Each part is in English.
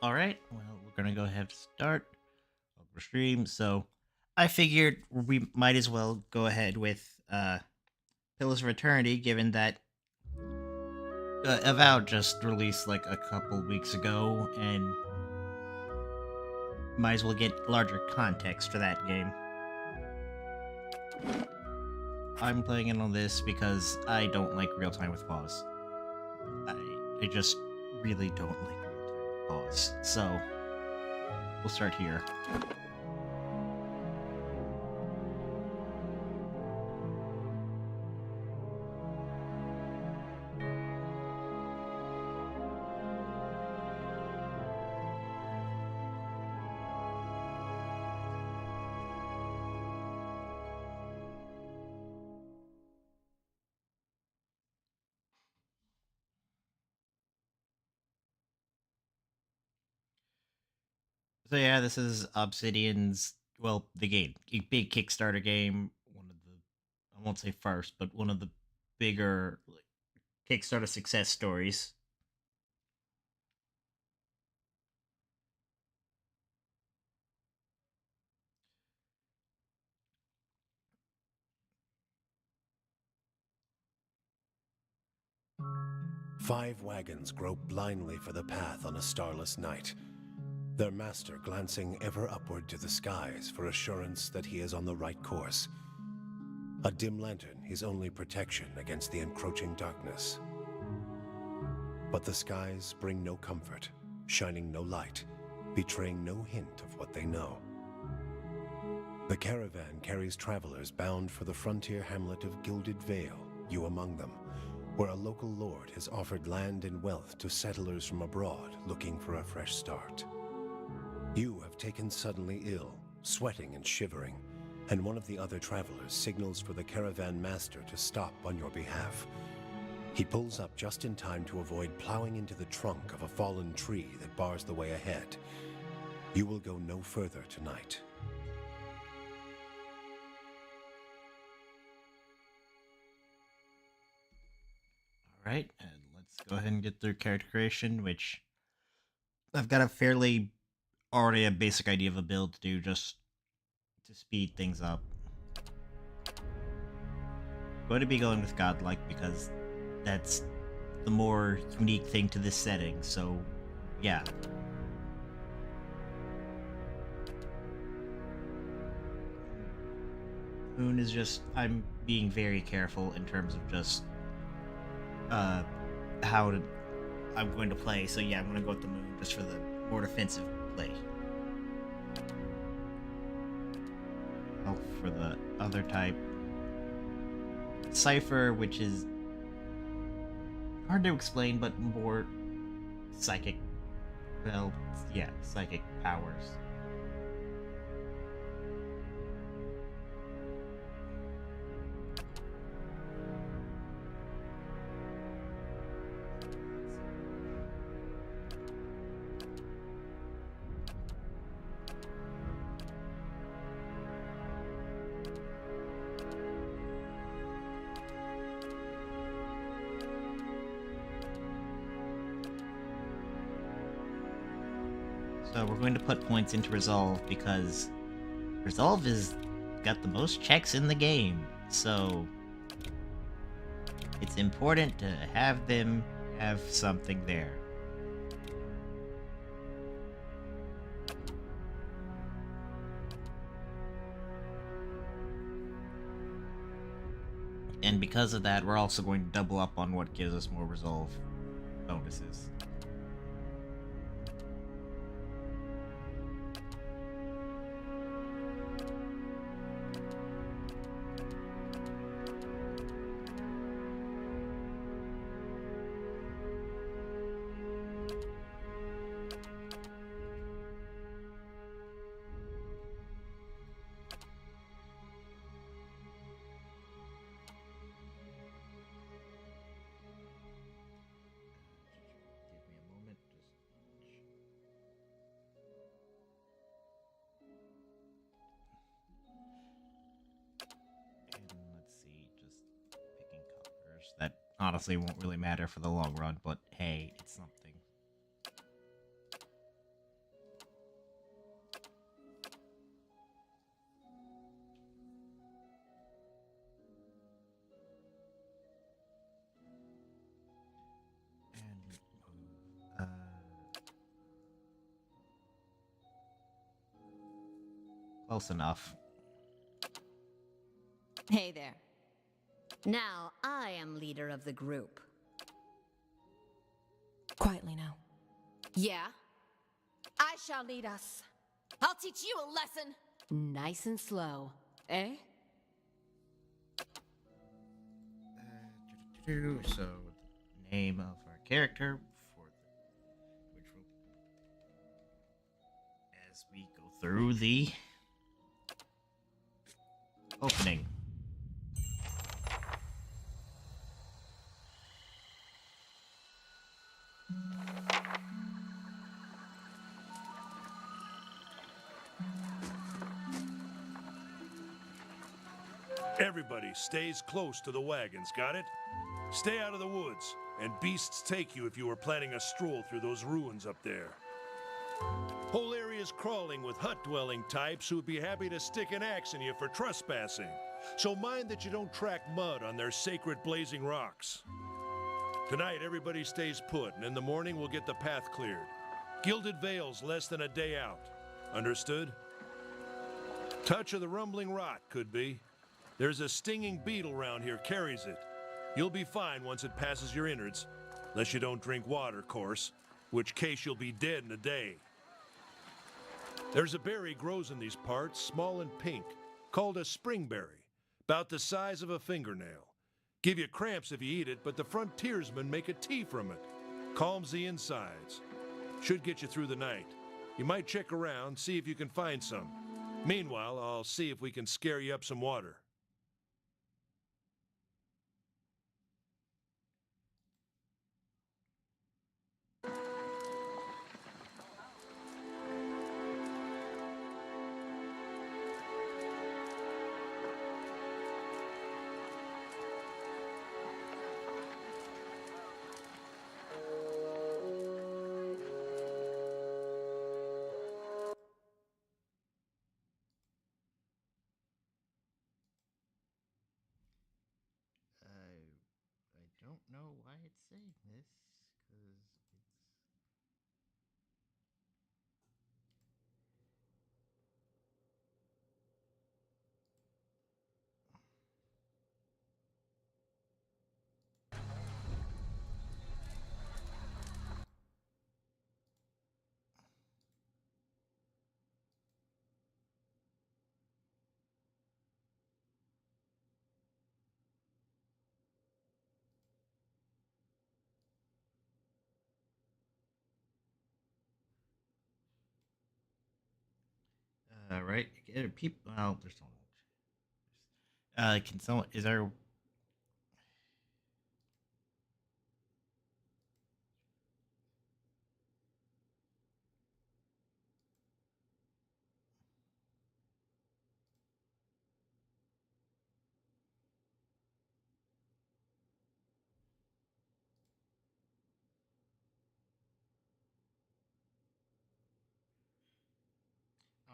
Alright, well, we're gonna go ahead and start over stream. So, I figured we might as well go ahead with Pillars of Eternity, given that Avowed just released like a couple weeks ago, and might as well get larger context for that game. I'm playing it on this because I don't like real time with pause. I just really don't like real time with pause. So, we'll start here. So yeah, this is Obsidian's, well, the game, big Kickstarter game. One of the, I won't say first, but one of the bigger like, Kickstarter success stories. 5 wagons grope blindly for the path on a starless night, their master glancing ever upward to the skies for assurance that he is on the right course. A dim lantern his only protection against the encroaching darkness. But the skies bring no comfort, shining no light, betraying no hint of what they know. The caravan carries travelers bound for the frontier hamlet of Gilded Vale, you among them, where a local lord has offered land and wealth to settlers from abroad looking for a fresh start. You have taken suddenly ill, sweating and shivering, and one of the other travelers signals for the caravan master to stop on your behalf. He pulls up just in time to avoid plowing into the trunk of a fallen tree that bars the way ahead. You will go no further tonight. Alright, and let's go ahead and get through character creation, which I've got already a basic idea of a build to do just to speed things up. I'm going to be going with Godlike because that's the more unique thing to this setting, so yeah. Moon is just, I'm being very careful in terms of just how I'm going to play. So yeah, I'm going to go with the Moon just for the more defensive play. Well, for the other type, Cypher, which is hard to explain, but more psychic. Well, yeah, psychic powers. So we're going to put points into Resolve because Resolve is got the most checks in the game. So it's important to have them have something there. And because of that, we're also going to double up on what gives us more Resolve bonuses. That honestly won't really matter for the long run, but hey, it's something. Close enough. Hey there. Now I am leader of the group. Quietly now. Yeah? I shall lead us. I'll teach you a lesson. Nice and slow, eh? So, the name of our character for which will, as we go through the opening. Everybody stays close to the wagons, got it? Stay out of the woods, and beasts take you if you were planning a stroll through those ruins up there. Whole area's crawling with hut-dwelling types who'd be happy to stick an axe in you for trespassing. So mind that you don't track mud on their sacred blazing rocks. Tonight, everybody stays put, and in the morning we'll get the path cleared. Gilded Vale's less than a day out. Understood? Touch of the rumbling rot, could be. There's a stinging beetle around here, carries it. You'll be fine once it passes your innards. Unless you don't drink water, course. Which case you'll be dead in a day. There's a berry grows in these parts, small and pink, called a springberry. About the size of a fingernail. Give you cramps if you eat it, but the frontiersmen make a tea from it. Calms the insides. Should get you through the night. You might check around, see if you can find some. Meanwhile, I'll see if we can scare you up some water. I don't know why it's saying this, because it's... right. People. Well, there's so much. Can someone? Is there?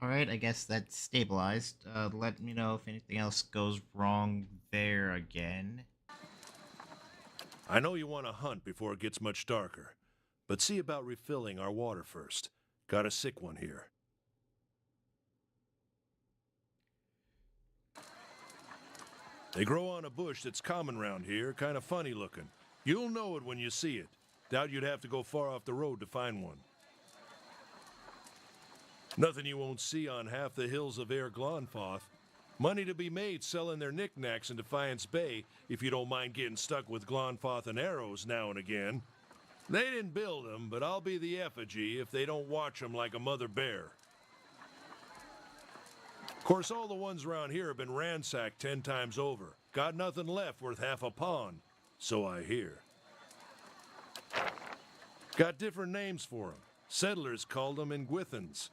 All right. I guess that's stabilized. Let me know if anything else goes wrong there again. I know you want to hunt before it gets much darker, but see about refilling our water first. Got a sick one here. They grow on a bush that's common round here, kind of funny looking. You'll know it when you see it. Doubt you'd have to go far off the road to find one. Nothing you won't see on half the hills of Air Glonfoth. Money to be made selling their knickknacks in Defiance Bay if you don't mind getting stuck with Glonfoth and arrows now and again. They didn't build them, but I'll be the effigy if they don't watch them like a mother bear. Of course, all the ones around here have been ransacked 10 times over. Got nothing left worth half a pawn, so I hear. Got different names for them. Settlers called them Ingwithans.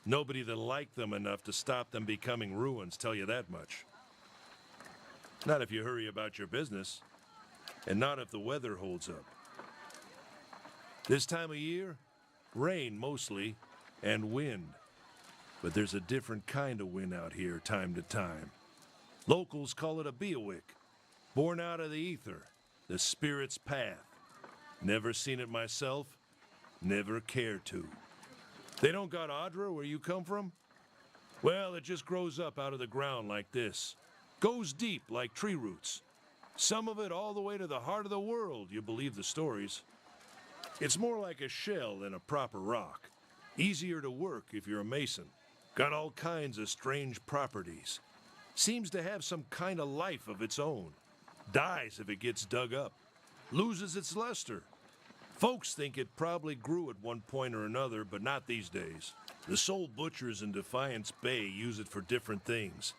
Nobody that liked them enough to stop them becoming ruins, tell you that much. Not if you hurry about your business, and not if the weather holds up. This time of year, rain mostly, and wind. But there's a different kind of wind out here time to time. Locals call it a beawick, born out of the ether, the spirit's path. Never seen it myself, never cared to. They don't got Audra where you come from? Well, it just grows up out of the ground like this. Goes deep like tree roots. Some of it all the way to the heart of the world, you believe the stories. It's more like a shell than a proper rock. Easier to work if you're a mason. Got all kinds of strange properties. Seems to have some kind of life of its own. Dies if it gets dug up. Loses its luster. Folks think it probably grew at one point or another, but not these days. The soul butchers in Defiance Bay use it for different things.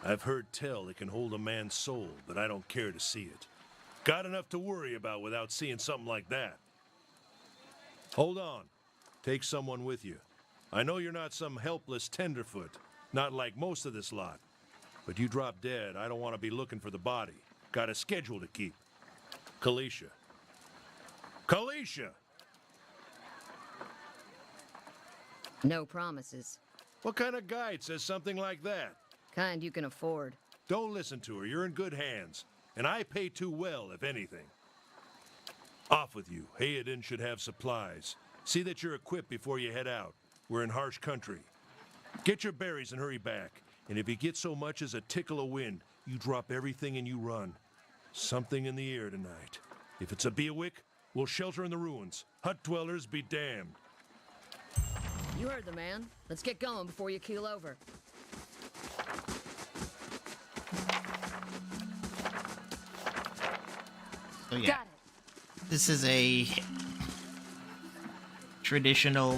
I've heard tell it can hold a man's soul, but I don't care to see it. Got enough to worry about without seeing something like that. Hold on. Take someone with you. I know you're not some helpless tenderfoot, not like most of this lot. But you drop dead, I don't want to be looking for the body. Got a schedule to keep. Kalisha. Kalisha! No promises. What kind of guide says something like that? Kind you can afford. Don't listen to her. You're in good hands. And I pay too well, if anything. Off with you. Hayden should have supplies. See that you're equipped before you head out. We're in harsh country. Get your berries and hurry back. And if you get so much as a tickle of wind, you drop everything and you run. Something in the air tonight. If it's a Beawick, we'll shelter in the ruins. Hut dwellers be damned. You heard the man. Let's get going before you keel over. So yeah, Got it. this is a traditional,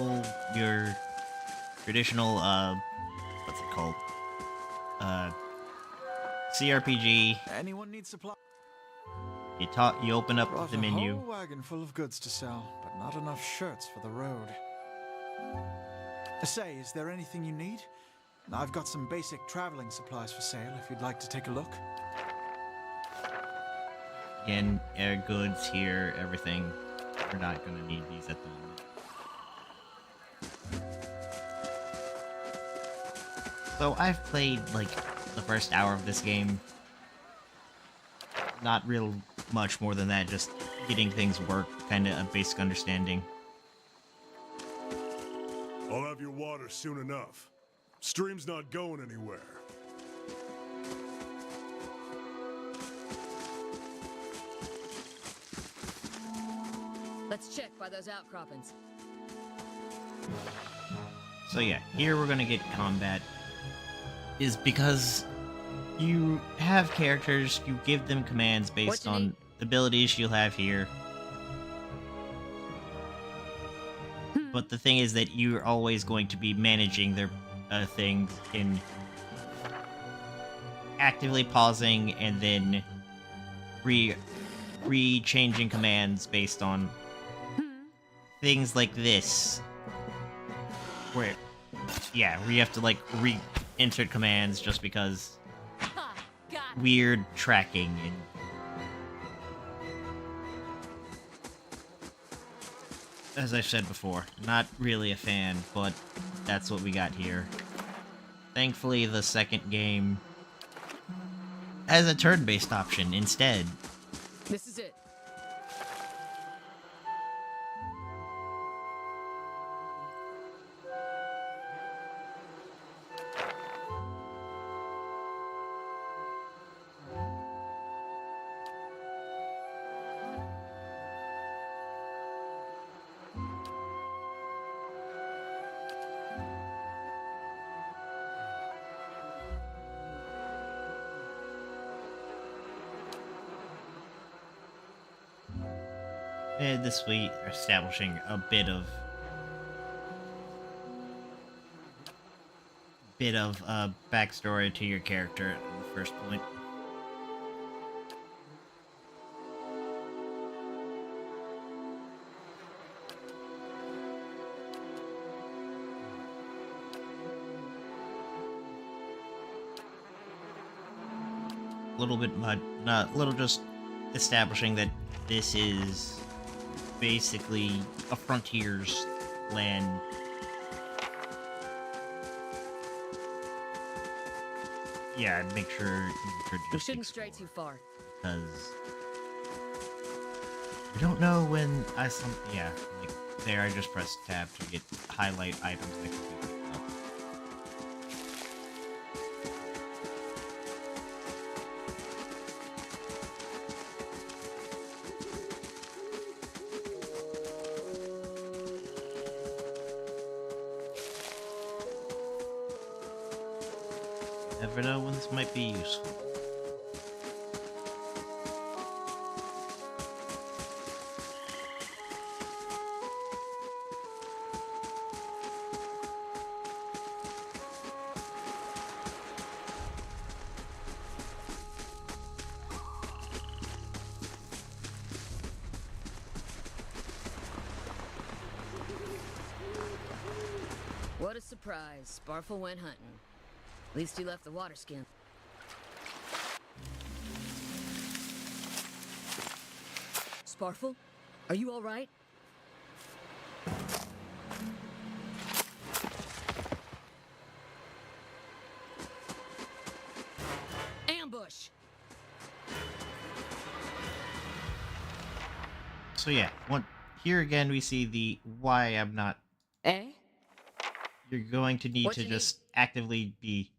what's it called? CRPG. Anyone need supply? You open up Brought the a menu. whole wagon full of goods to sell, but not enough shirts for the road. Say, is there anything you need? I've got some basic traveling supplies for sale if you'd like to take a look. Again, air goods here, everything. We're not gonna need these at the moment. So I've played like the first hour of this game. Not real much more than that, just getting things work, kind of a basic understanding. I'll have your water soon enough. Stream's not going anywhere. Let's check by those outcroppings. So yeah, here we're gonna get combat. Is because you have characters, you give them commands based What you on need? abilities you'll have here. But the thing is that you're always going to be managing their things in actively pausing and then re-changing commands based on things like this. Where, yeah, where you have to like re-enter commands just because Ha! Got it. weird tracking and as I've said before, not really a fan, but that's what we got here. Thankfully, the second game has a turn-based option instead. This is it. And this week, establishing a bit of backstory to your character at the first point. A little bit little just establishing that this is basically a frontiers land. Yeah, make sure We shouldn't stray too far. because we don't know when yeah, like there I just pressed tab to get highlight items that can be picked up. Never know when this might be useful. What a surprise. Sparfle went hunting. At least he left the water skin. Sparfle? Are you all right? Ambush! So yeah, here again we see the why I'm not. Eh? You're going to need What to you just actively be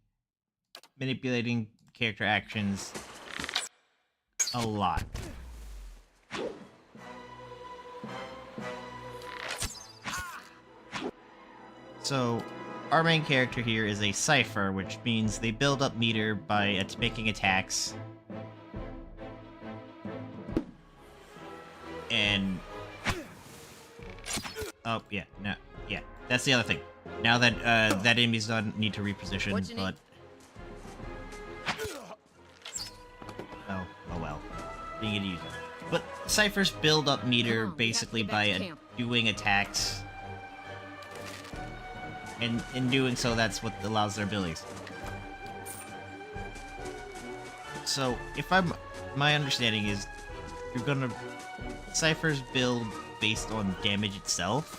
manipulating character actions a lot. So, our main character here is a Cypher, which means they build up meter by making attacks. And... Oh, yeah, no, yeah, that's the other thing. Now that, that enemies don't need to reposition, What you but... Oh well. Being it easy. But Cyphers build up meter Come on, we have to basically get back by to camp. doing attacks. And in doing so, that's what allows their abilities. So, my understanding is, you're gonna... Cyphers build based on damage itself.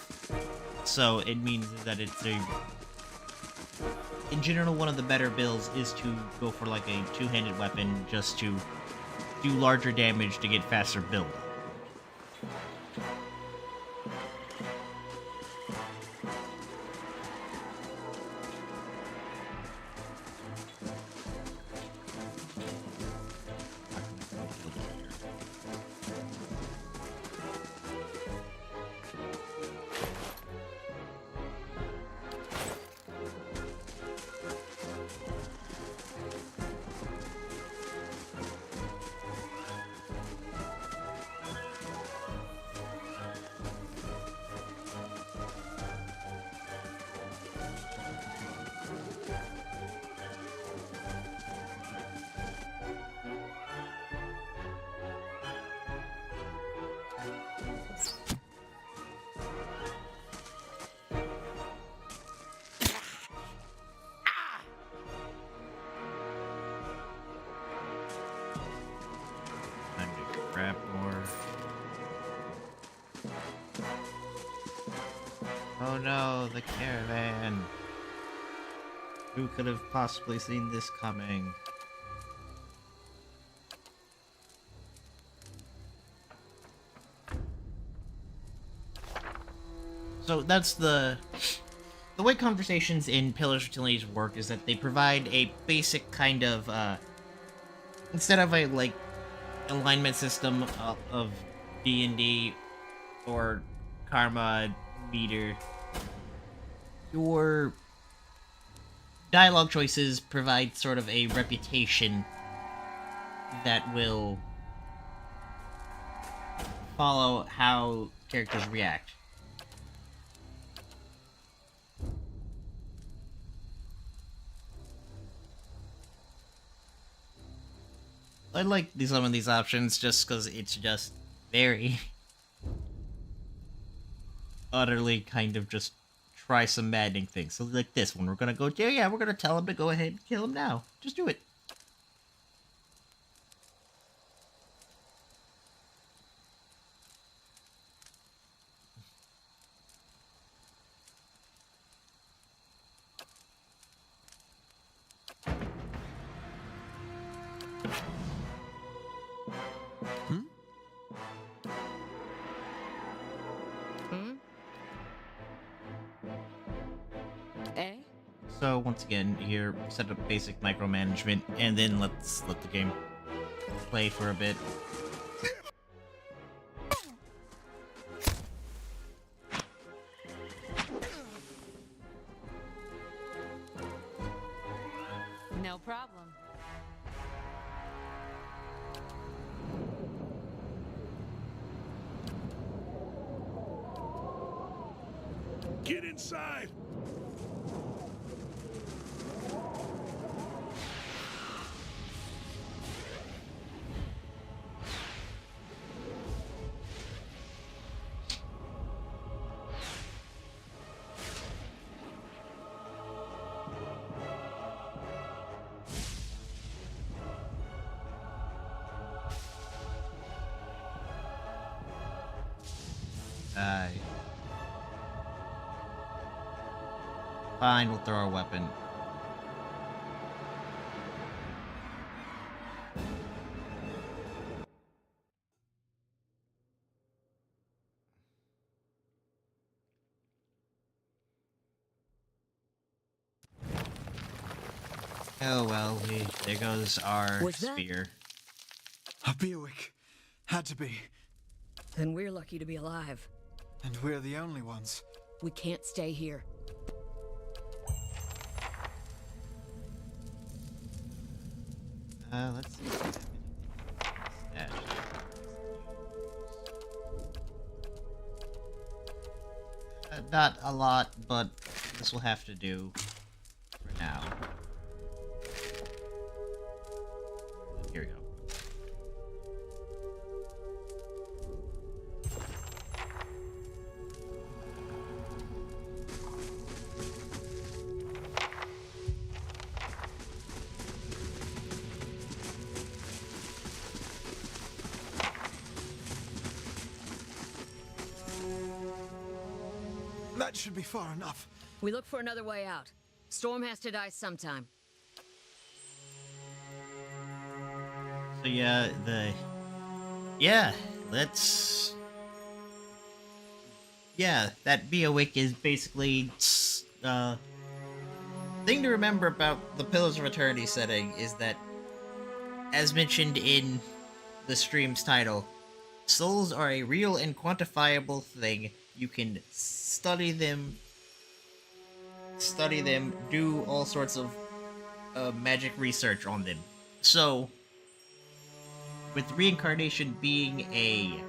So, it means that it's a... In general, one of the better builds is to go for like a two-handed weapon just to do larger damage to get faster build. Time to grab more. Oh no, the caravan! Who could have possibly seen this coming? So that's the way conversations in Pillars of Utilities work is that they provide a basic kind of instead of a like alignment system of D&D or karma meter, your dialogue choices provide sort of a reputation that will follow how characters react. I like some of these options just because it's just very utterly kind of just try some maddening things. So like this one, we're gonna go, yeah, we're gonna tell him to go ahead and kill him now. Just do it. Eh? So once again, here set up basic micromanagement, and then let's let the game play for a bit. No problem. Get inside! Fine, we'll throw our weapon. Oh well, there goes our Was that- spear. A Buick. Had to be. Then we're lucky to be alive. And we're the only ones. We can't stay here. Let's see. If we have anything stashed. Not a lot, but this will have to do for now. Here we go. That should be far enough. We look for another way out. Storm has to die sometime. So let's that Beowick is basically thing to remember about the Pillars of Eternity setting is that, as mentioned in the stream's title, souls are a real and quantifiable thing. You can study them, do all sorts of magic research on them. So, with reincarnation being a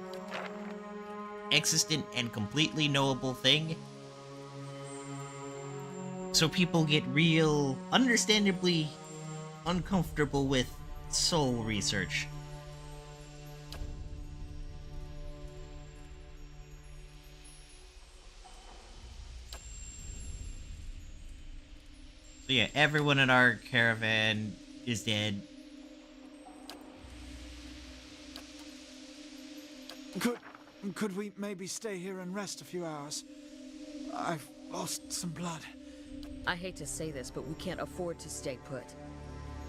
existent and completely knowable thing, so people get real, understandably uncomfortable with soul research. So yeah, everyone in our caravan is dead. Could we maybe stay here and rest a few hours? I've lost some blood. I hate to say this, but we can't afford to stay put.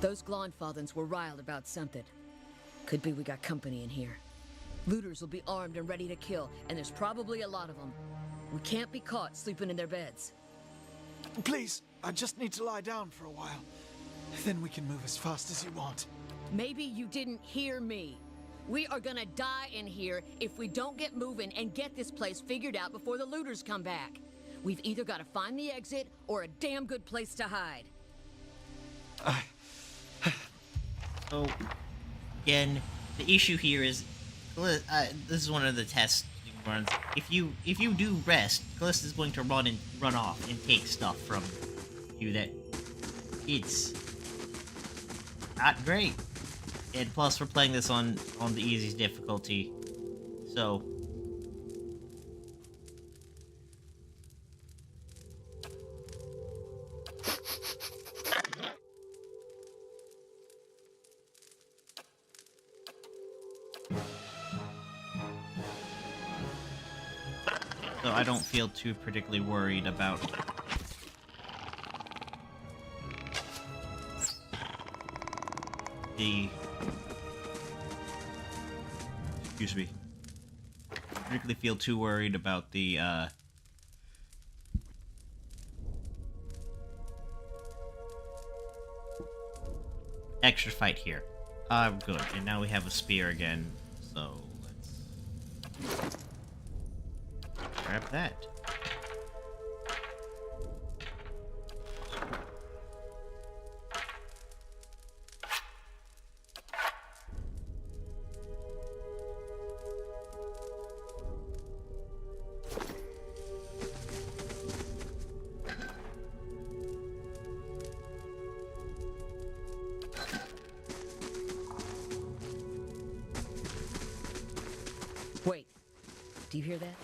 Those Glonfathens were riled about something. Could be we got company in here. Looters will be armed and ready to kill, and there's probably a lot of them. We can't be caught sleeping in their beds. Please, I just need to lie down for a while. Then we can move as fast as you want. Maybe you didn't hear me. We are gonna die in here if we don't get moving and get this place figured out before the looters come back. We've either got to find the exit or a damn good place to hide. So, again, the issue here is, this is one of the test runs. If you do rest, Callista's going to run off and take stuff from you that it's not great. And plus, we're playing this on the easiest difficulty, so. So I don't feel too particularly worried about the... Excuse me. Particularly feel too worried about the, extra fight here. Good. And now we have a spear again, so let's grab that. Do you hear that?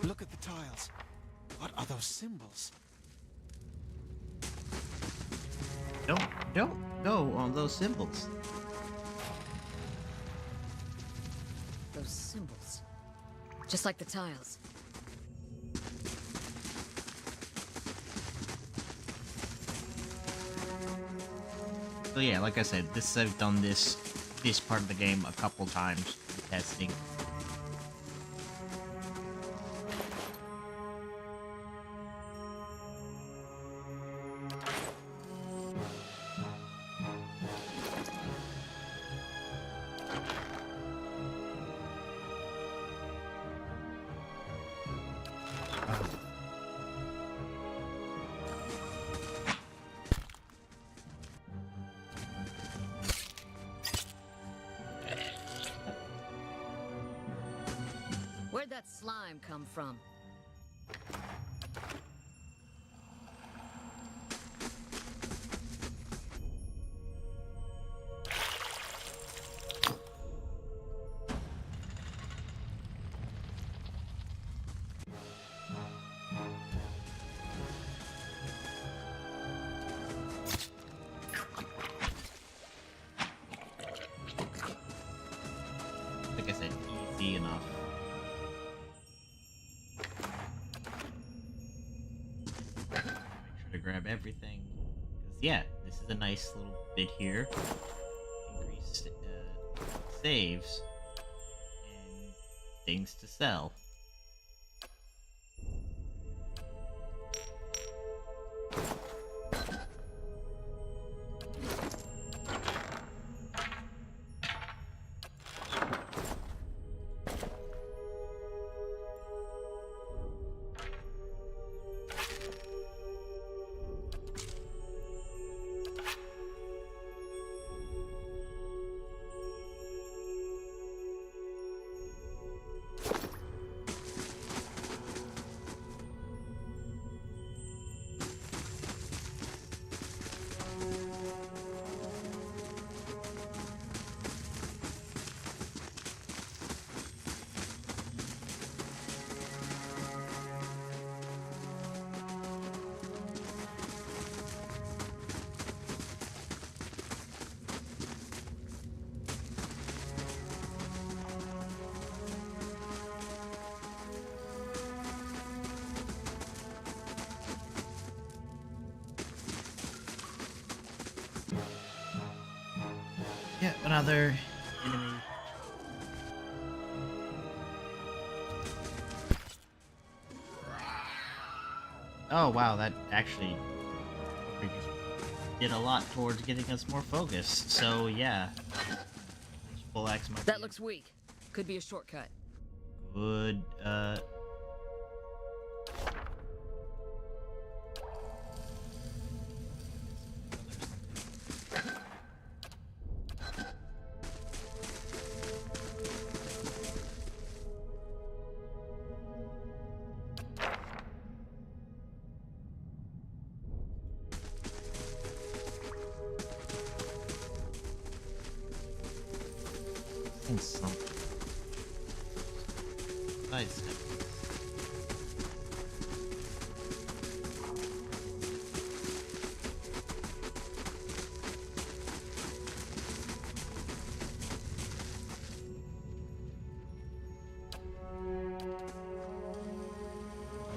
Look at the tiles. What are those symbols? Don't go on those symbols. Those symbols. Just like the tiles. So yeah, like I said, I've done this part of the game a couple times testing. Where'd that slime come from? Like I said, easy enough. Make sure to grab everything. 'Cause, yeah, this is a nice little bit here. Increased saves and things to sell. Yeah, another enemy. Oh wow, that actually did a lot towards getting us more focused. So yeah, full axe might That be looks weak. Could be a shortcut. good. Something. Nice.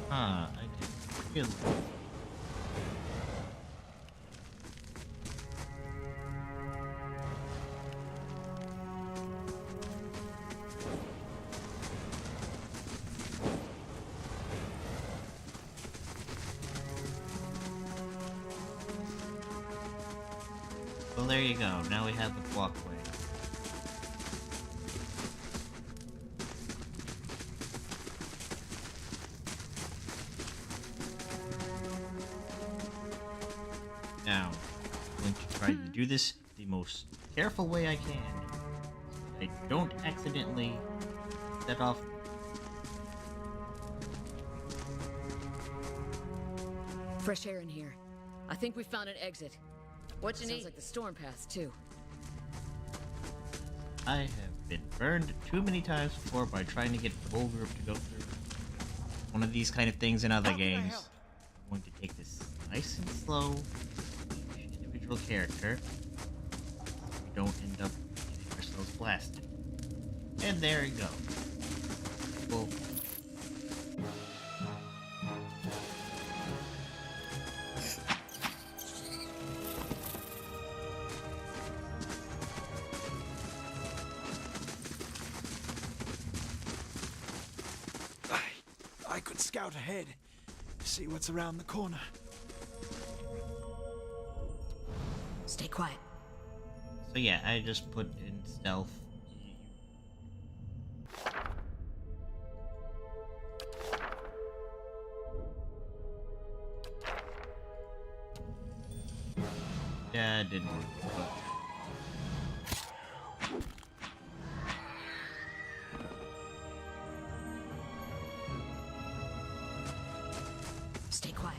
I didn't realize. Well, there you go. Now we have the walkway. Now, I'm going to try to do this the most careful way I can. I don't accidentally set off. Fresh air in here. I think we found an exit. What you Sounds need? like the storm path, too. I have been burned too many times before by trying to get full group to go through one of these kind of things in other How can I games. help? I'm going to take this nice and slow, each individual character, so we don't end up getting ourselves blasted. And there you go. Well, I could scout ahead, see what's around the corner. Stay quiet. so yeah, I just put in stealth. Yeah, it didn't work. But Stay quiet.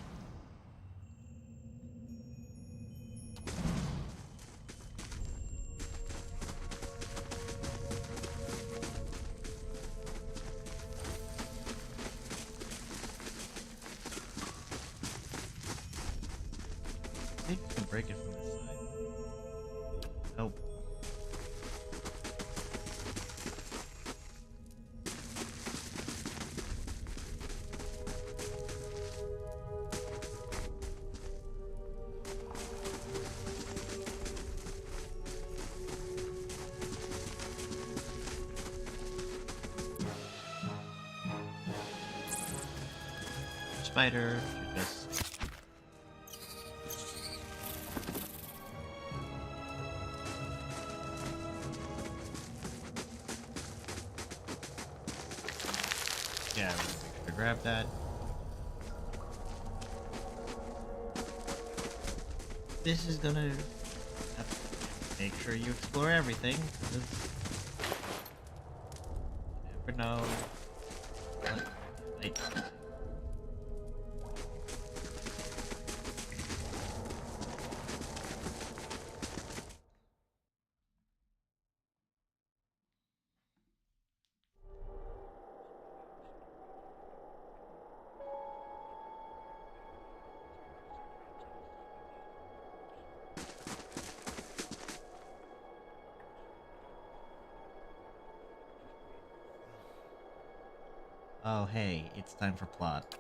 I think you can break it from this side. Nope. Spider should just. Yeah, make sure to grab that. This is gonna have to make sure you explore everything. 'Cause you never know. Like, oh hey, it's time for plot.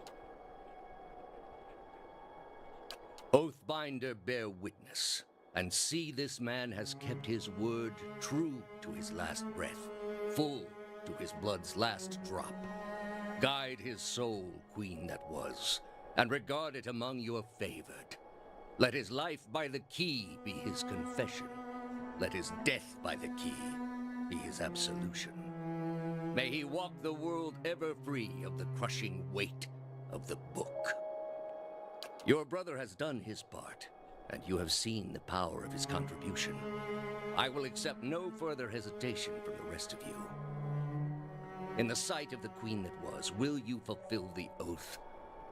Oathbinder, bear witness, and see this man has kept his word true to his last breath, full to his blood's last drop. Guide his soul, queen that was, and regard it among your favored. Let his life by the key be his confession. Let his death by the key be his absolution. May he walk the world ever free of the crushing weight of the book. Your brother has done his part, and you have seen the power of his contribution. I will accept no further hesitation from the rest of you. In the sight of the queen that was, will you fulfill the oath?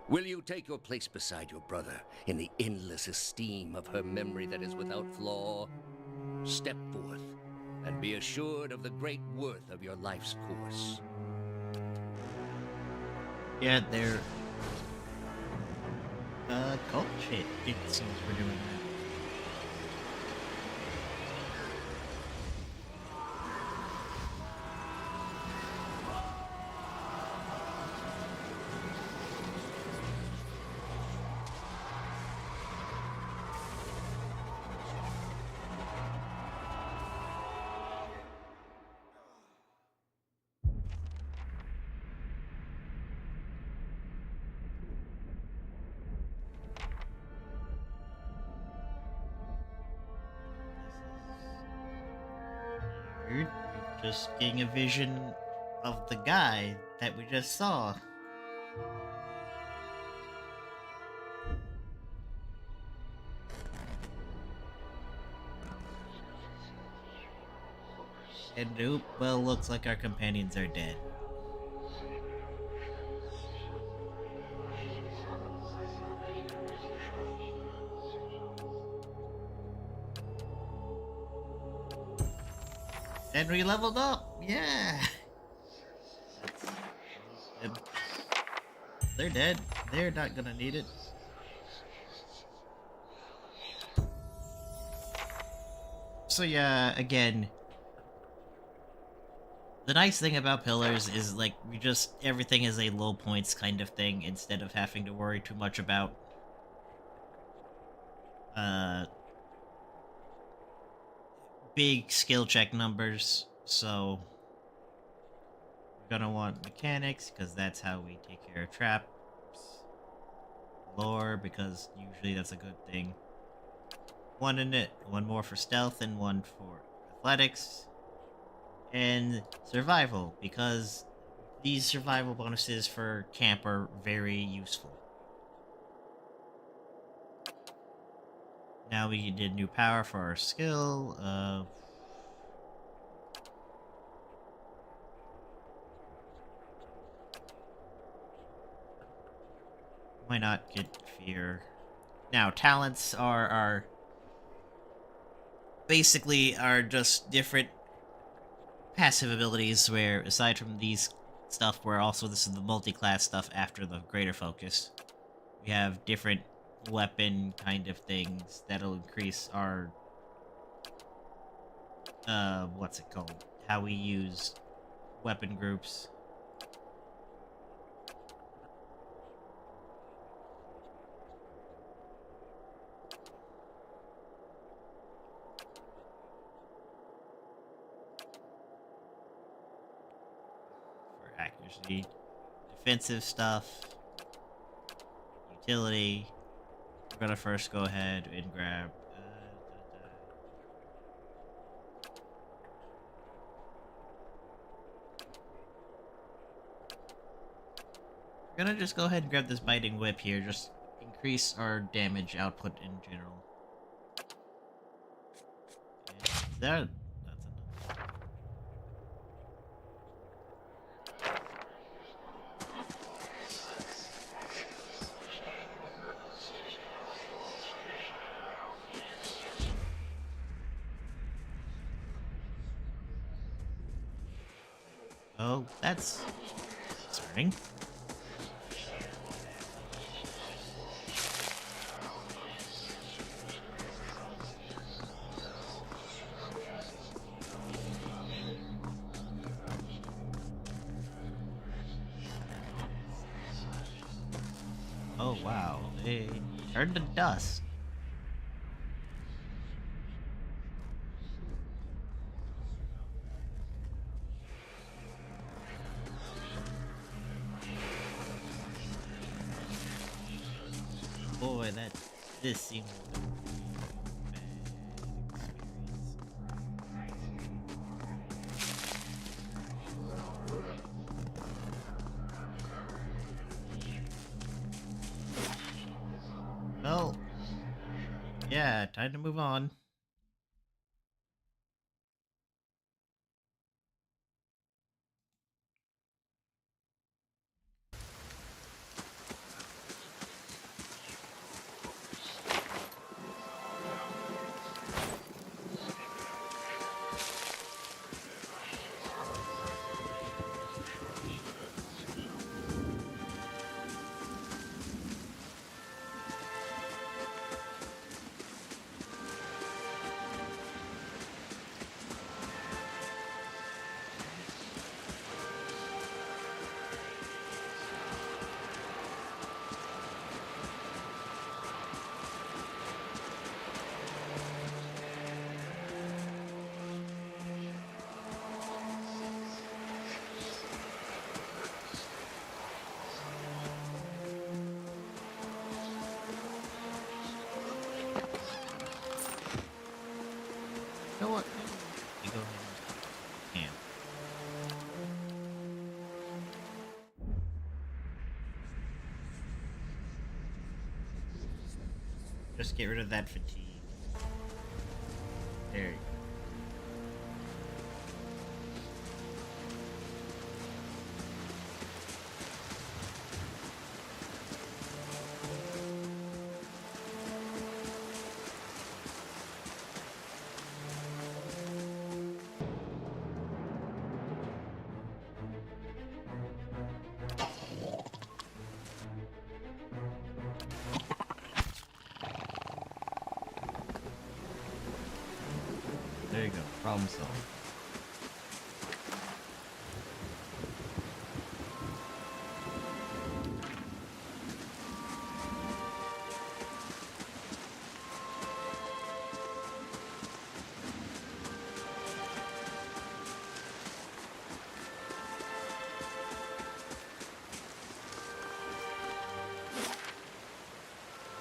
Will you take your place beside your brother in the endless esteem of her memory that is without flaw? Step forth, and be assured of the great worth of your life's course. Yeah, they're cult shit, it seems we're doing that. Weird. We're just getting a vision of the guy that we just saw. And nope, well, looks like our companions are dead. And we leveled up! Yeah! And they're dead. They're not gonna need it. So yeah, again, the nice thing about pillars is like we just everything is a low points kind of thing instead of having to worry too much about uh big skill check numbers. So we're gonna want mechanics because that's how we take care of traps. Lore because usually that's a good thing. One in it, one more for stealth and one for athletics. And survival because these survival bonuses for camp are very useful. Now we did new power for our skill. Why not get fear? Now talents are basically are just different passive abilities where aside from these stuff where also this is the multi-class stuff after the greater focus. We have different weapon kind of things that'll increase our what's it called? How we use weapon groups. For accuracy, defensive stuff, utility. We're gonna first go ahead and grab we're gonna just go ahead and grab this biting whip here, just increase our damage output in general. And that's enough. Oh, that's concerning. Oh wow, they turned to dust. Boy, this seems like a bad experience. Well, yeah, time to move on. You know what? You go ahead and camp. Just get rid of that fatigue. There you go. There you go. Problem solved.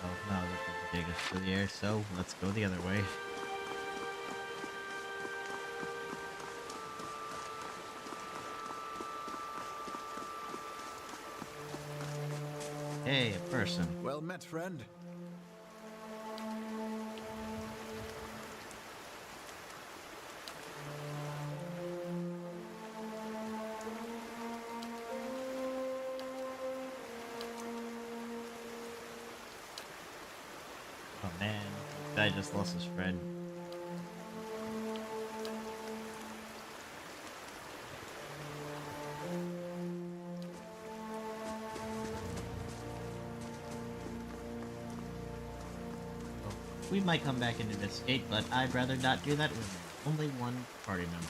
Oh, no, that doesn't take us to the air, so let's go the other way. Hey, a person. Well met, friend. Oh man, guy just lost his friend. We might come back and investigate, but I'd rather not do that with only one party member.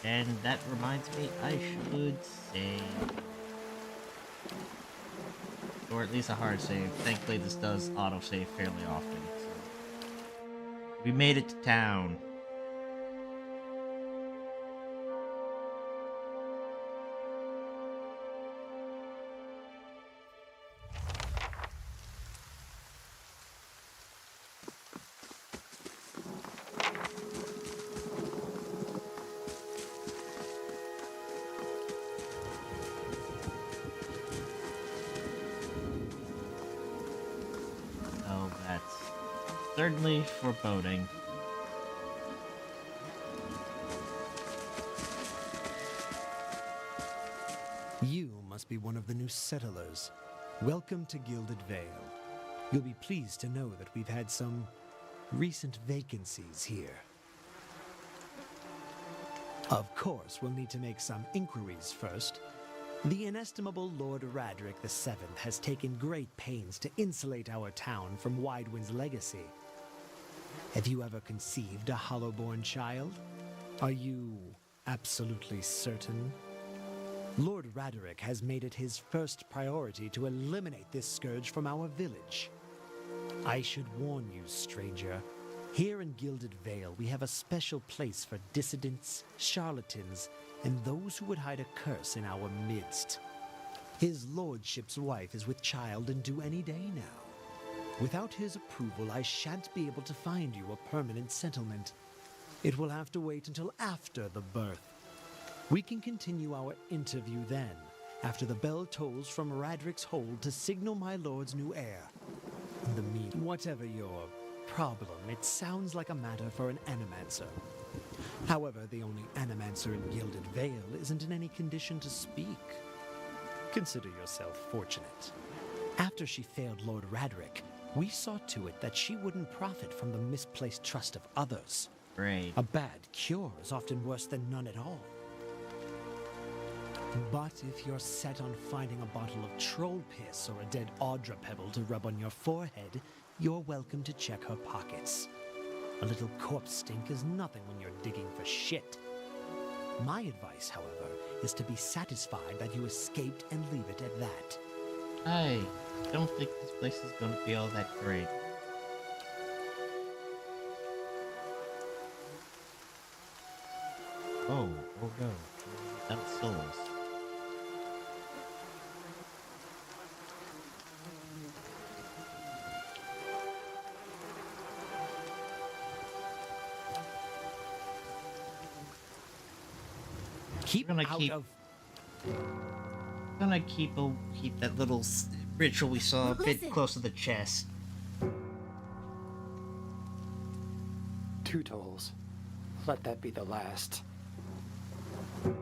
And that reminds me, I should save. Or at least a hard save. Thankfully, this does autosave fairly often. So. We made it to town. Oh, that's certainly foreboding. You must be one of the new settlers. Welcome to Gilded Vale. You'll be pleased to know that we've had some recent vacancies here. Of course, we'll need to make some inquiries first. The inestimable Lord Radric VII has taken great pains to insulate our town from Widewind's legacy. Have you ever conceived a Hollowborn child? Are you absolutely certain? Lord Raderick has made it his first priority to eliminate this scourge from our village. I should warn you, stranger. Here in Gilded Vale, we have a special place for dissidents, charlatans, and those who would hide a curse in our midst. His lordship's wife is with child and due any day now. Without his approval, I shan't be able to find you a permanent settlement. It will have to wait until after the birth. We can continue our interview then, after the bell tolls from Radric's hold to signal my lord's new heir. In the meantime, whatever your problem, it sounds like a matter for an animancer. However, the only animancer in Gilded Vale isn't in any condition to speak. Consider yourself fortunate. After she failed Lord Radric, we saw to it that she wouldn't profit from the misplaced trust of others. Great. A bad cure is often worse than none at all. But if you're set on finding a bottle of troll piss or a dead Audra pebble to rub on your forehead, you're welcome to check her pockets. A little corpse stink is nothing when you're digging for shit. My advice, however, is to be satisfied that you escaped and leave it at that. I don't think this place is going to be all that great. Oh no. Without souls. Keep We're gonna out keep- of... Gonna keep that little ritual we saw a bit Listen. close to the chest. 2 tolls. Let that be the last. 3.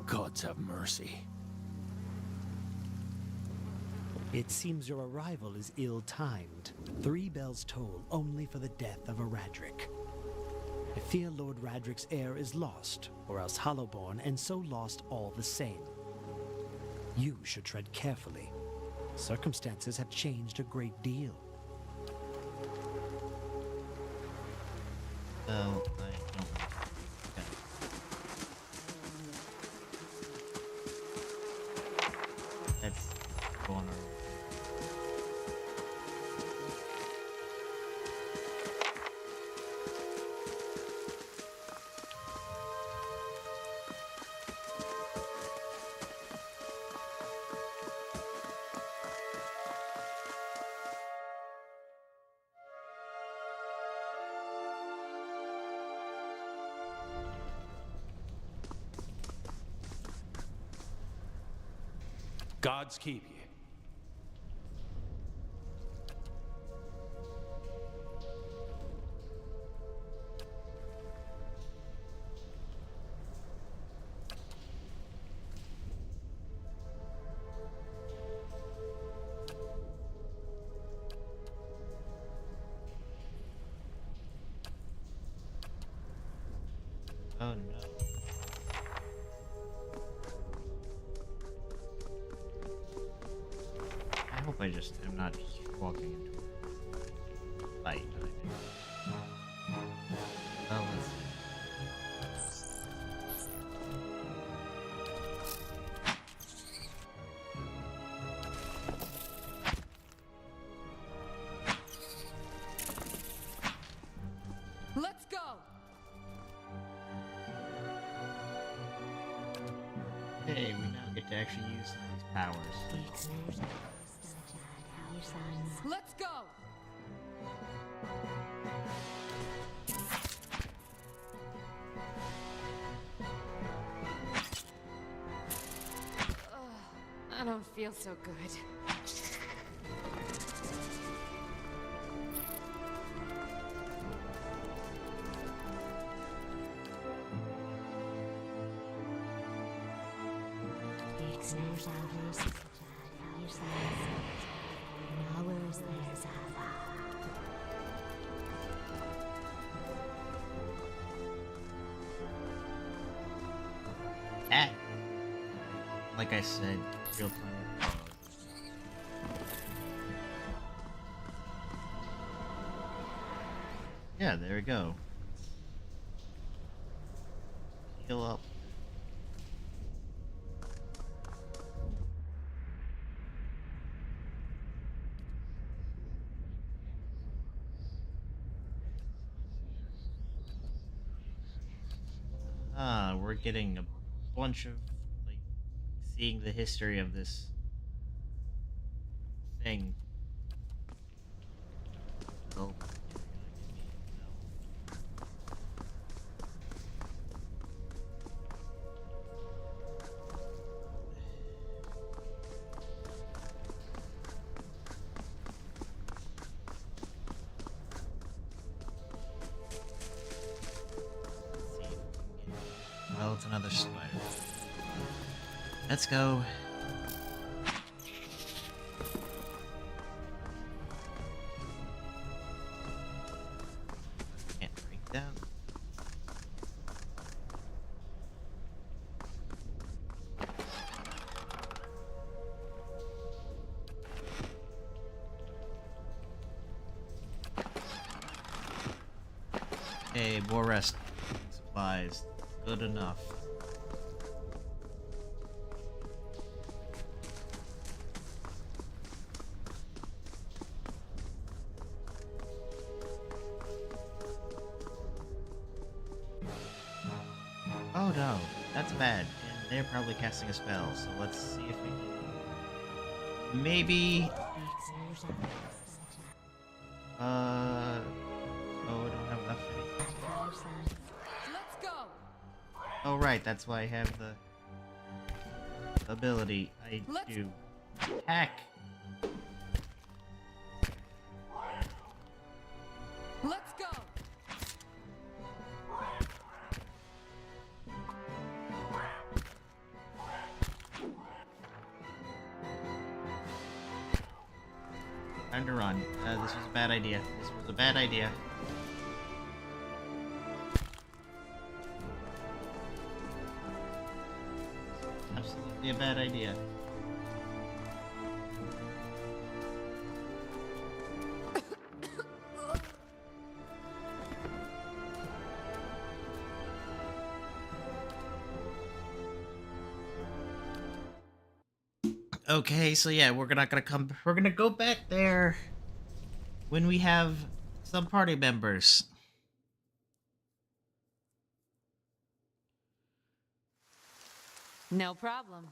Gods have mercy. It seems your arrival is ill-timed. 3 bells toll only for the death of a Radric. I fear Lord Radric's heir is lost, or else Hollowborn, and so lost all the same. You should tread carefully. Circumstances have changed a great deal. Well, I don't. Okay. Let's go on our. Gods keep you. Oh no. I hope I just am not just walking into a fight. Well, let's see. Let's go! Hey, we now get to actually use these powers. Let's go! Ugh, I don't feel so good. Ah! Like I said, real time. Yeah, there we go. Heal up. Ah, we're getting a bunch of, like, seeing the history of this thing. Oh. Well, it's another spider. Let's go. Can't break down. Hey, more rest supplies. Good enough. Oh no, that's bad. And they're probably casting a spell, so let's see if we can. Maybe. Oh, I don't have enough. Let's go! Oh, right, that's why I have the ability. I do. Hack! Let's go! Time to run. This was a bad idea. This was a bad idea. Absolutely a bad idea. Okay, so yeah, we're not gonna come. We're gonna go back there when we have some party members. No problem.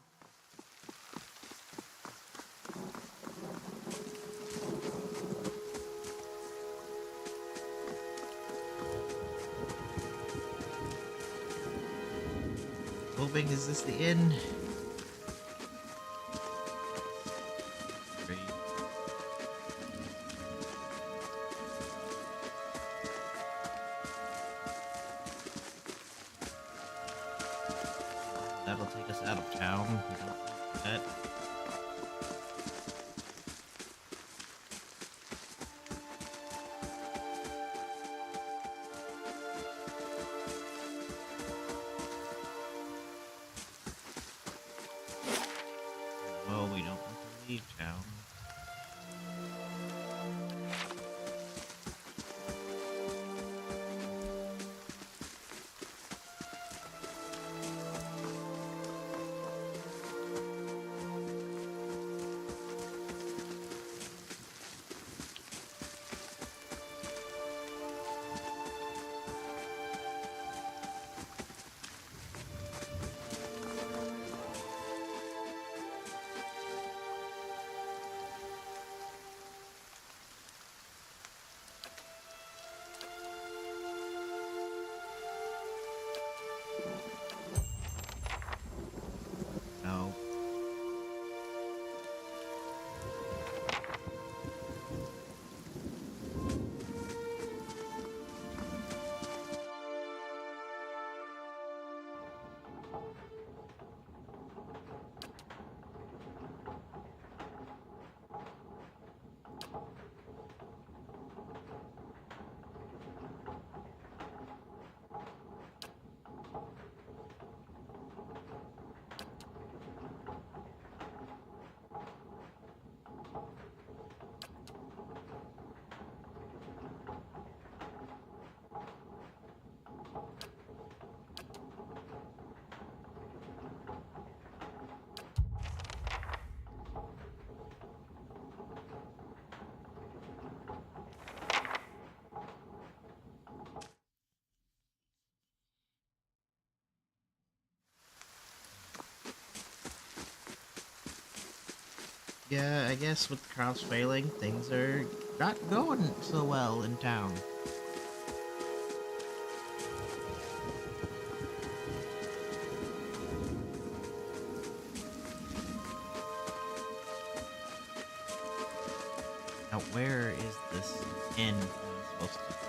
Hoping, is this the inn? Great. That'll take us out of town. We don't want that. Oh, we don't want to leave town. No. Yeah, I guess with crops failing, things are not going so well in town. Now, where is this inn I'm supposed to go to?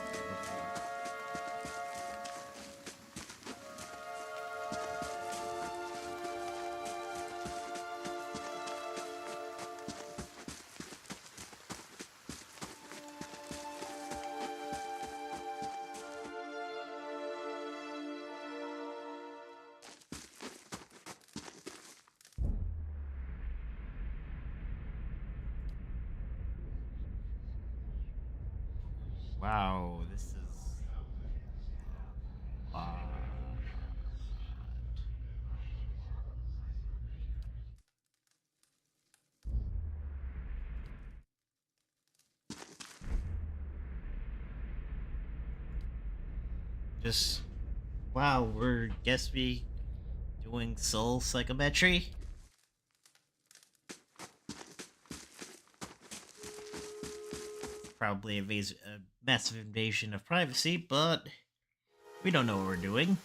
Wow, this is a lot. Just wow, we're guess we doing soul psychometry. Probably a massive invasion of privacy, but we don't know what we're doing.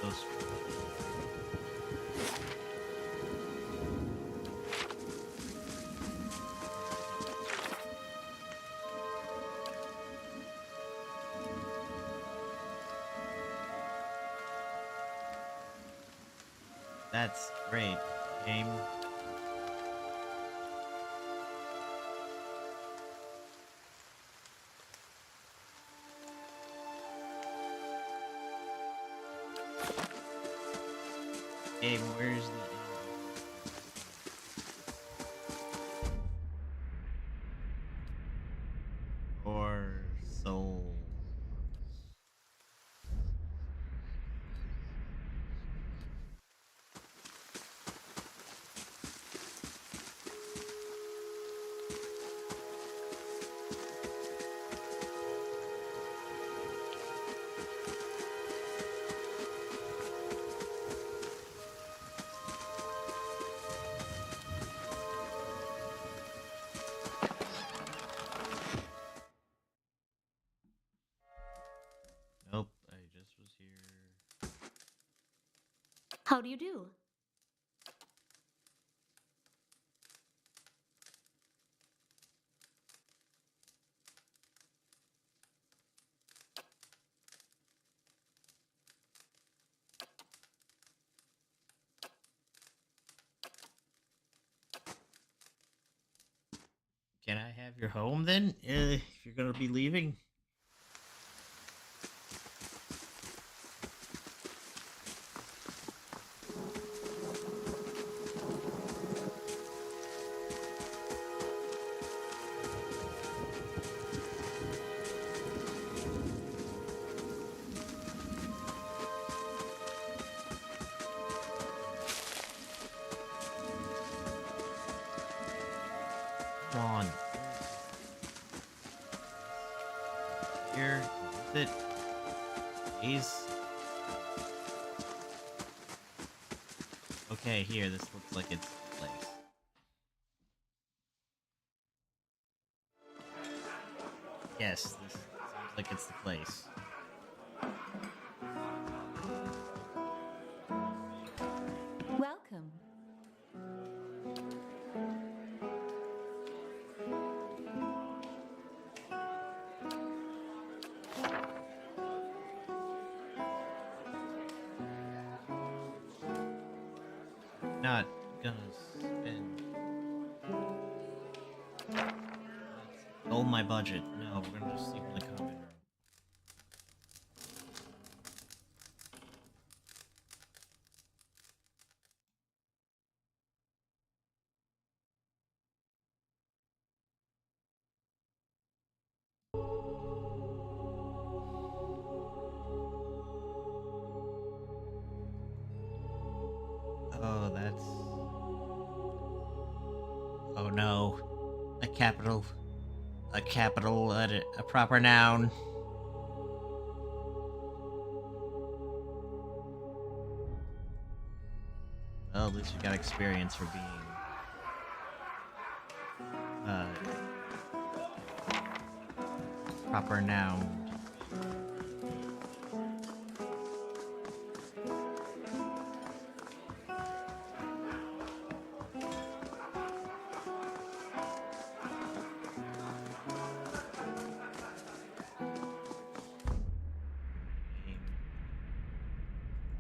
Those That's great, game. Game, where's the or How do you do? Can I have your home then? If you're gonna be leaving? Come on. Here, is it? He's okay. Here, this looks like it's the place. Yes, this seems like it's the place. Welcome. Not gonna spend all my budget. No, we're gonna just sleep in the common room. Oh, that's... Oh no. A capital. A capital, a proper noun. Well, at least we got experience for being... proper noun.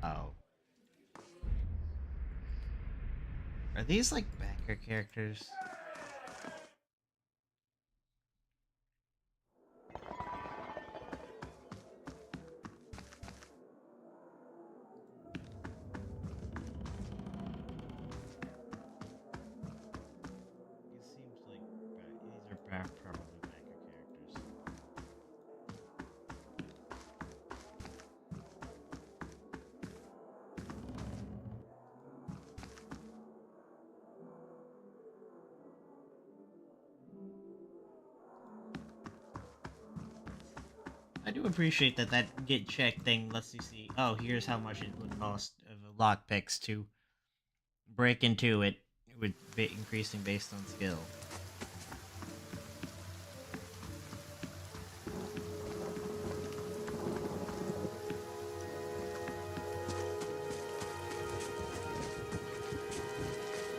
Oh. Are these like backer characters? These seems like these are probably backer characters. I do appreciate that get check thing lets you see, oh, here's how much it would cost of a lockpicks to break into it with increasing based on skill.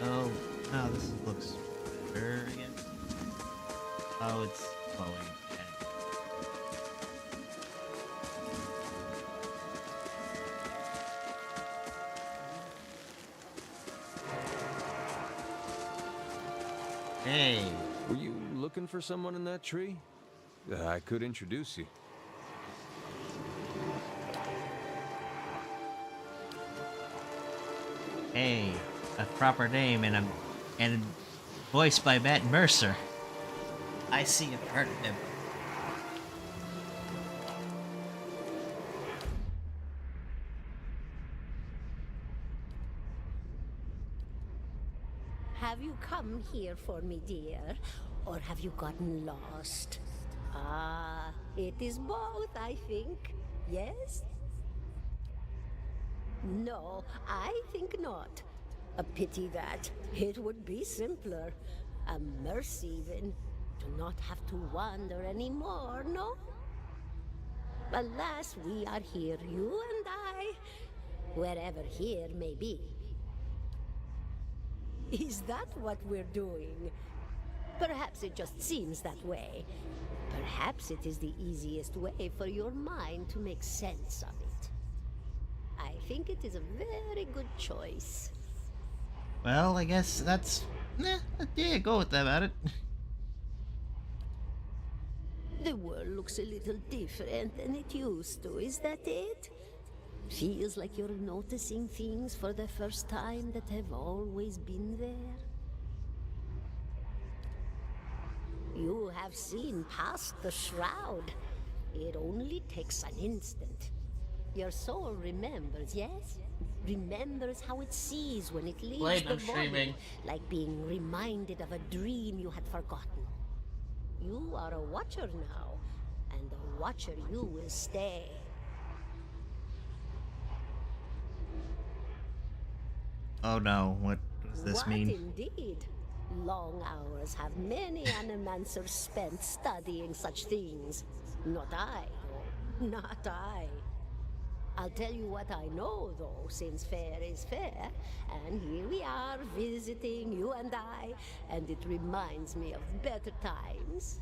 Oh, no, this looks better again. Oh, it's glowing. Hey. Were you looking for someone in that tree? I could introduce you. Hey, a proper name and voiced by Matt Mercer. I see a part of him. Have you come here for me, dear? Or have you gotten lost? Ah, it is both, I think. Yes? No, I think not. A pity that. It would be simpler. A mercy, even. To not have to wander anymore, no? Alas, we are here, you and I. wherever here may be. Is that what we're doing? Perhaps it just seems that way. Perhaps it is the easiest way for your mind to make sense of it. I think it is a very good choice. Well, I guess that's... yeah, go with that about it. The world looks a little different than it used to, is that it? Feels like you're noticing things for the first time that have always been there. You have seen past the shroud. It only takes an instant. Your soul remembers, yes? Remembers how it sees when it leaves Wait, the I'm body, streaming. like being reminded of a dream you had forgotten. You are a watcher now, and a watcher you will stay. Oh no, what does this What mean? indeed? Long hours have many animancers spent studying such things. Not I, though. Not I. I'll tell you what I know, though, since fair is fair, and here we are visiting, you and I, and it reminds me of better times.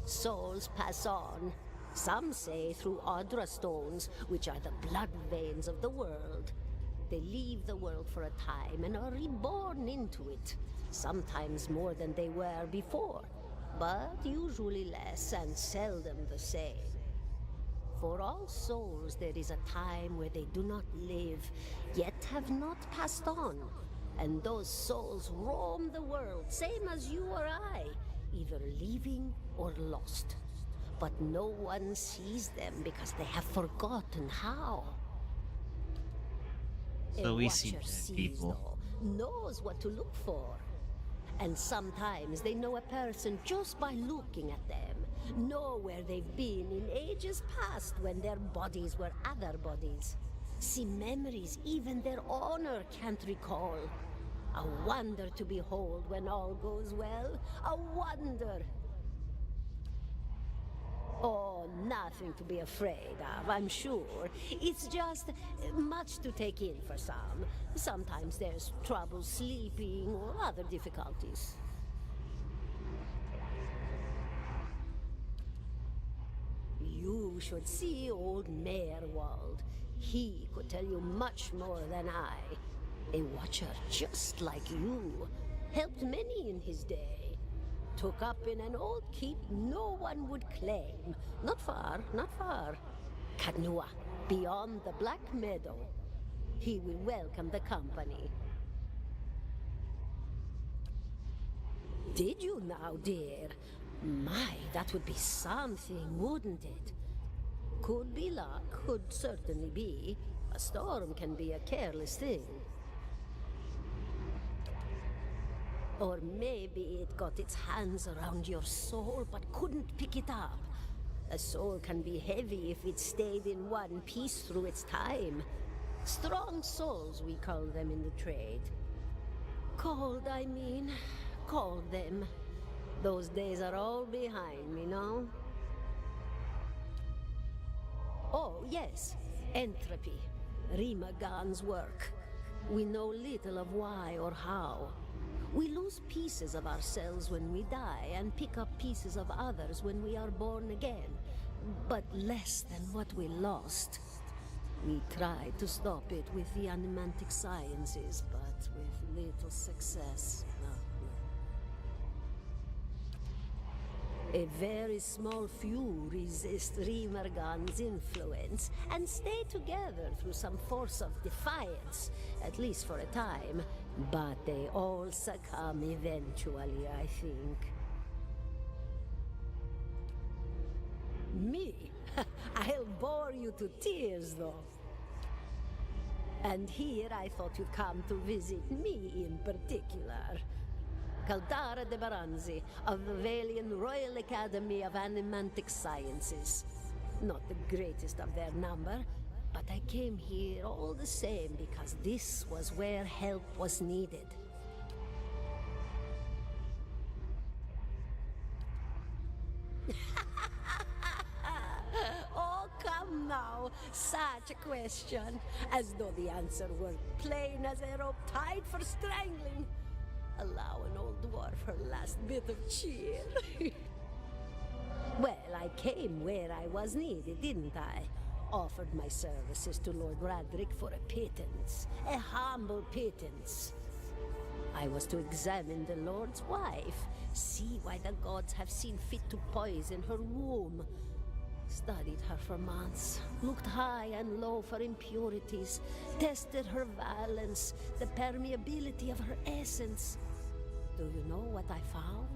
Souls pass on. Some say through Audra stones, which are the blood veins of the world. They leave the world for a time and are reborn into it, sometimes more than they were before, but usually less and seldom the same. For all souls there is a time where they do not live, yet have not passed on, and those souls roam the world, same as you or I, either living or lost. But no one sees them because they have forgotten how. So A we see watcher dead sees, people. though, knows what to look for. And sometimes they know a person just by looking at them, know where they've been in ages past when their bodies were other bodies. See memories even their owner can't recall. A wonder to behold when all goes well. A wonder. Oh, nothing to be afraid of, I'm sure. It's just much to take in for some. Sometimes there's trouble sleeping or other difficulties. You should see old Measurable. He could tell you much more than I. A watcher just like you. Helped many in his day. Took up in an old keep no one would claim. Not far, not far. Kadnua, beyond the Black Meadow. He will welcome the company. Did you now, dear? My, that would be something, wouldn't it? Could be luck, could certainly be. A storm can be a careless thing. Or maybe it got its hands around your soul but couldn't pick it up. A soul can be heavy if it stayed in one piece through its time. Strong souls, we call them in the trade. Cold, I mean. Call them. Those days are all behind me, no? Oh, yes. Entropy. Rimagan's work. We know little of why or how. We lose pieces of ourselves when we die and pick up pieces of others when we are born again, but less than what we lost. We tried to stop it with the animantic sciences, but with little success. A very small few resist Rimergan's influence and stay together through some force of defiance, at least for a time. But they all succumb eventually, I think. Me? I'll bore you to tears, though. And here I thought you'd come to visit me in particular. Caldara de Baranzi, of the Valian Royal Academy of Animantic Sciences. Not the greatest of their number, but I came here all the same because this was where help was needed. Oh, come now. question, as though the answer were plain as a rope tied for strangling. Allow an old dwarf her last bit of cheer. Well, I came where I was needed, didn't I? Offered my services to Lord Radric for a pittance, a humble pittance. I was to examine the Lord's wife, see why the gods have seen fit to poison her womb. Studied her for months, looked high and low for impurities, tested her valence, the permeability of her essence. Do you know what I found?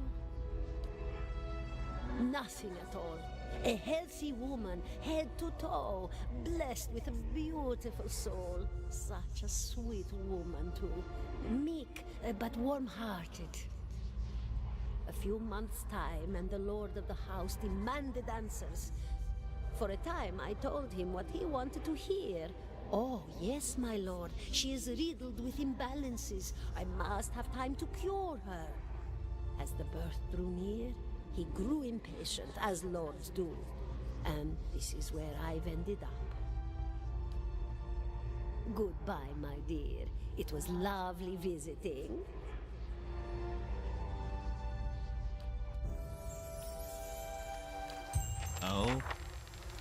Nothing at all. A healthy woman, head to toe, blessed with a beautiful soul. Such a sweet woman, too. Meek, but warm-hearted. A few months' time, and the lord of the house demanded answers. For a time, I told him what he wanted to hear. Oh, yes, my lord. She is riddled with imbalances. I must have time to cure her. As the birth drew near, he grew impatient, as lords do. And this is where I've ended up. Goodbye, my dear. It was lovely visiting.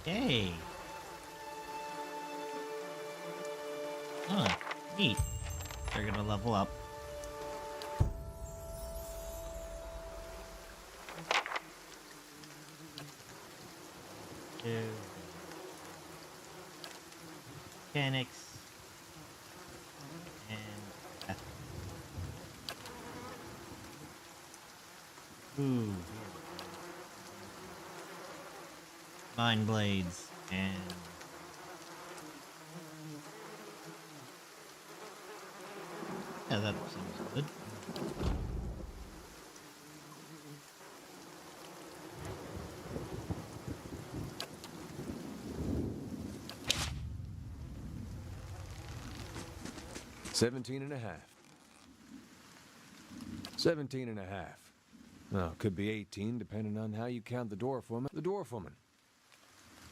Okay. Huh. Neat. They're gonna level up. Mechanics. And ooh. Mind blades and yeah, that seems good. $17 and a half. 17 and a half. Well, could be 18, depending on how you count the dwarf woman. The dwarf woman.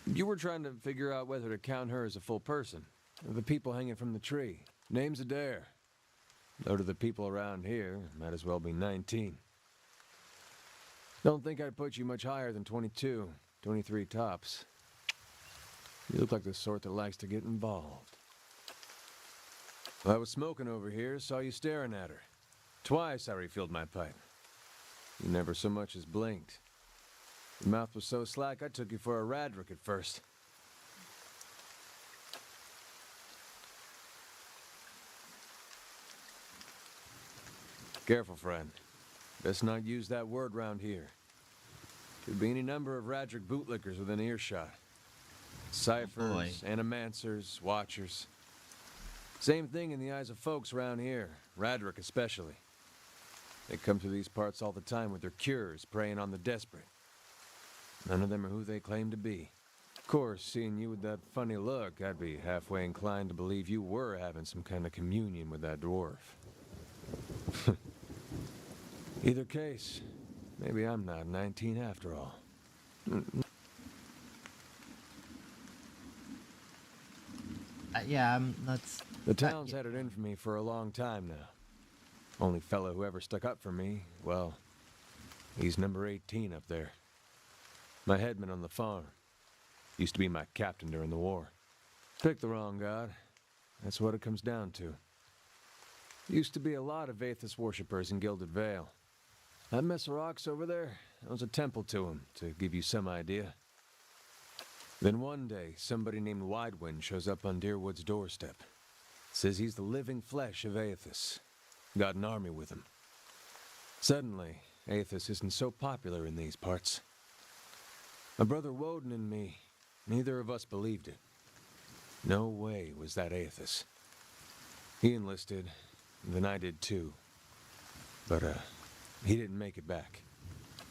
You were trying to figure out whether to count her as a full person. The people hanging from the tree. Name's Adair. Though to the people around here, might as well be 19. Don't think I'd put you much higher than 22, 23 tops. You look like the sort that likes to get involved. I was smoking over here, saw you staring at her. Twice I refilled my pipe. You never so much as blinked. Your mouth was so slack I took you for a Radric at first. Careful, friend. Best not use that word round here. Could be any number of Radric bootlickers within earshot. Ciphers, animancers, watchers. Same thing in the eyes of folks around here, Radric especially. They come through these parts all the time with their cures, preying on the desperate. None of them are who they claim to be. Of course, seeing you with that funny look, I'd be halfway inclined to believe you were having some kind of communion with that dwarf. Either case, maybe I'm not 19 after all. Yeah, that's... The town's had it in for me for a long time now. Only fellow who ever stuck up for me, well, he's number 18 up there. My headman on the farm. Used to be my captain during the war. Picked the wrong god. That's what it comes down to. Used to be a lot of Aethys worshippers in Gilded Vale. That mess of rocks over there, that was a temple to him, to give you some idea. Then one day, somebody named Widewind shows up on Deerwood's doorstep. Says he's the living flesh of Aethys. Got an army with him. Suddenly, Aethys isn't so popular in these parts. My brother Woden and me, neither of us believed it. No way was that Aethys. He enlisted, then I did too. But, he didn't make it back.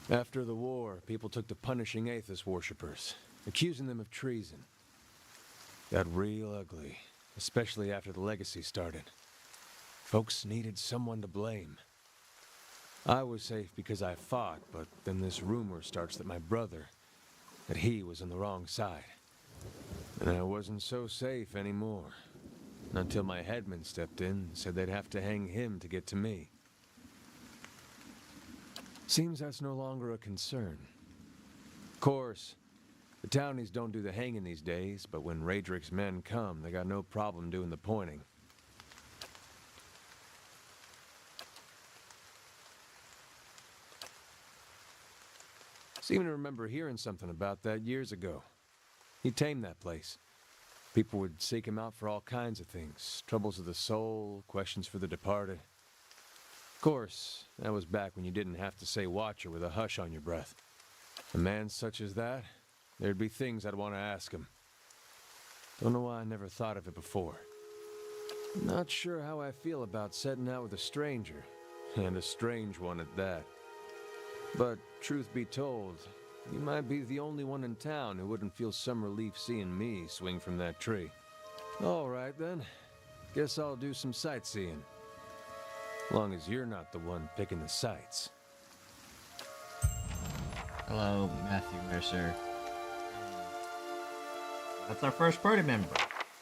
After the war, people took to punishing Aethys worshippers, accusing them of treason. Got real ugly, especially after the legacy started. Folks needed someone to blame. I was safe because I fought, but then this rumor starts that my brother, that he was on the wrong side. And I wasn't so safe anymore. Until my headman stepped in and said they'd have to hang him to get to me. Seems that's no longer a concern. Of course, the townies don't do the hanging these days, but when Raedric's men come, they got no problem doing the pointing. Seem to remember hearing something about that years ago. He tamed that place. People would seek him out for all kinds of things. Troubles of the soul, questions for the departed. Of course, that was back when you didn't have to say Watcher with a hush on your breath. A man such as that, there'd be things I'd want to ask him. Don't know why I never thought of it before. Not sure how I feel about setting out with a stranger, and a strange one at that. But truth be told, you might be the only one in town who wouldn't feel some relief seeing me swing from that tree. All right then, guess I'll do some sightseeing. Long as you're not the one picking the sights. Hello, Matthew Mercer. That's our first party member.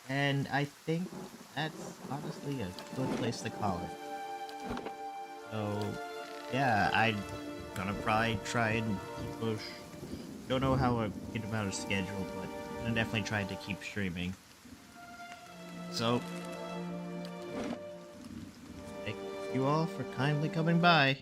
And I think that's honestly a good place to call it. So, yeah, I'm gonna probably try and push. Don't know how I get about a schedule, but I'm gonna definitely try to keep streaming. So, thank you all for kindly coming by.